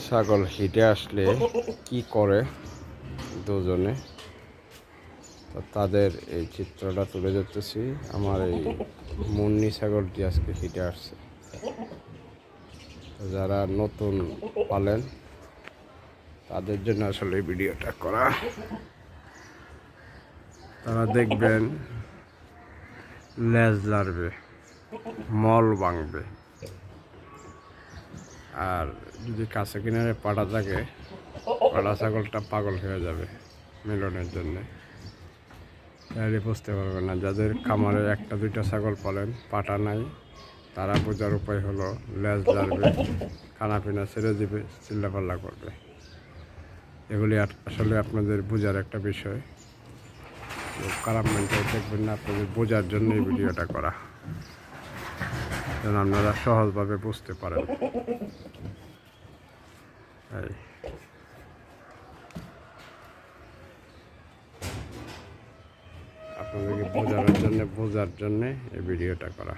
ছাগল হিটে আসলে কি করে দুজনে, তো তাদের এই চিত্রটা তুলে ধরতেছি। আমার এই মুন্নি ছাগলটি আজকে হিটে আসছে। তো যারা নতুন পালেন তাদের জন্য আসলে এই ভিডিওটা করা। তারা দেখবেন লেজ লাড়বে, মল ভাঙবে, আর যদি কাছে কিনারে পাটা থাকে পাড়া ছাগলটা পাগল হয়ে যাবে মিলনের জন্যে। তাহলে বুঝতে পারবে না। যাদের খামারে একটা দুইটা ছাগল পালেন, পাটা নাই, তারা বোঝার উপায় হলো লেজ লাড়বে, খানাপিনা ছেড়ে দিবে, চিল্লাপাল্লা করবে। এগুলি আসলে আপনাদের বোঝার একটা বিষয়। খারাপ মেন্টাল দেখবেন না, আপনাদের বোঝার জন্য এই ভিডিওটা করা, যেন আপনারা সহজভাবে বুঝতে পারেন। আপনাদেরকে বোঝার জন্য এই ভিডিওটা করা।